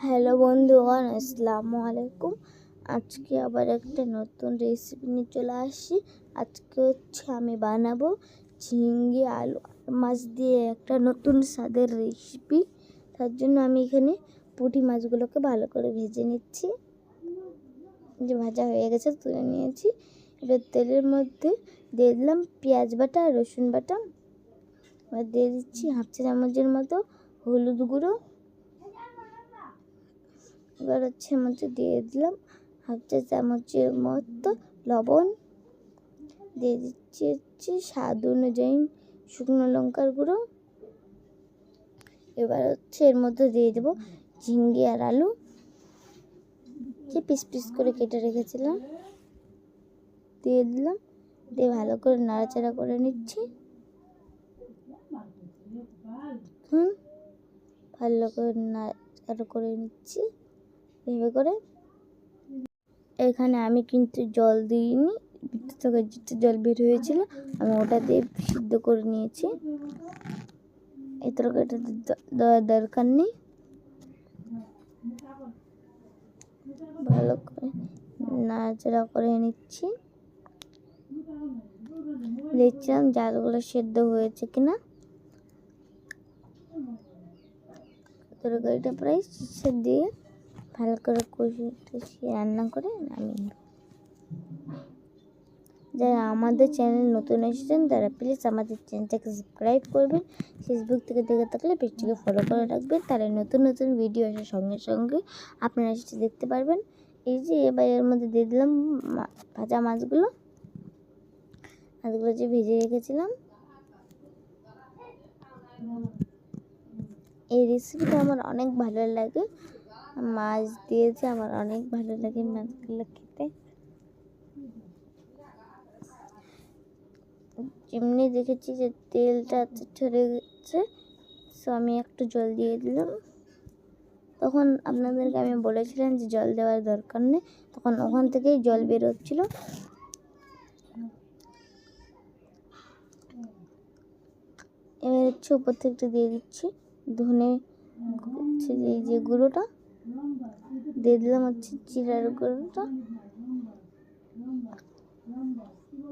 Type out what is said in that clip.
Hello বন্ধুগণ, আসসালামু আলাইকুম। আজকে আবার একটা নতুন রেসিপি নিয়ে চলে আসছি। আজকে আমি বানাবো ঝিঙ্গে আলু মাছ দিয়ে একটা নতুন স্বাদের রেসিপি। তার জন্য আমি এখানে পুঁটি মাছগুলোকে ভালো করে ভেজে নিচ্ছি। যে ভাজা হয়ে গেছে তুলে নিয়েছি। এবার তেলের মধ্যে দিয়ে দিলাম পেঁয়াজ বাটা আর রসুন বাটা। এবার দিয়ে দিচ্ছি হাফ চা চামচের মতো হলুদ গুঁড়ো। এবার মধ্যে দিয়ে দিলাম হাফ চা চামচের মতো লবণ। দিয়ে দিচ্ছি স্বাদ অনুযায়ী শুকনো লঙ্কার গুঁড়ো। এবার এর মধ্যে দিয়ে দেবো ঝিঙ্গে আর আলু যে পিস পিস করে কেটে রেখেছিলাম, দিয়ে দিলাম। দিয়ে ভালো করে নাড়াচাড়া করে নিচ্ছি। ভালো করে নাড়াচাড়া করে নিচ্ছি এভাবে করে। এখানে আমি কিন্তু জল দিইনি, ভিতর থেকে যেটা জল বের হয়েছিল আমি ওটা দিয়ে সিদ্ধ করে নিয়েছি। এই তরকারিটা দেওয়ার দরকার নেই। ভালো করে নাড়াচাড়া করে নিচ্ছি। দেখছিলাম জালগুলো সেদ্ধ হয়েছে কিনা। তরকারিটা প্রায় শেষের দিয়ে ভালো করে কষিয়ে রান্না করে নামিয়ে নেব। যারা আমাদের চ্যানেল নতুন এসেছেন তারা প্লিজ আমাদের চ্যানেলটাকে সাবস্ক্রাইব করবেন। ফেসবুক থেকে দেখে থাকলে পেজটিকে ফলো করে রাখবেন, তাহলে নতুন নতুন ভিডিও আসার সঙ্গে সঙ্গে আপনারা সেটা দেখতে পারবেন। এই যে এবার এর মধ্যে দিয়ে দিলাম ভাজা মাছগুলো যে ভেজে রেখেছিলাম। এই রেসিপিটা আমার অনেক ভালো লাগে, মাছ দিয়েছে আমার অনেক ভালো লাগে মাছগুলো খেতে। যেমনি দেখেছি যে তেলটা ছেড়ে গেছে, সো আমি একটু জল দিয়ে দিলাম। তখন আপনাদেরকে আমি বলেছিলাম যে জল দেওয়ার দরকার নেই, তখন ওখান থেকেই জল বেরোচ্ছিল। এবার উপর থেকে দিয়ে দিচ্ছি ধনে এই যে গুঁড়োটা দিয়ে দিলাম, জিরার গুঁড়োটা।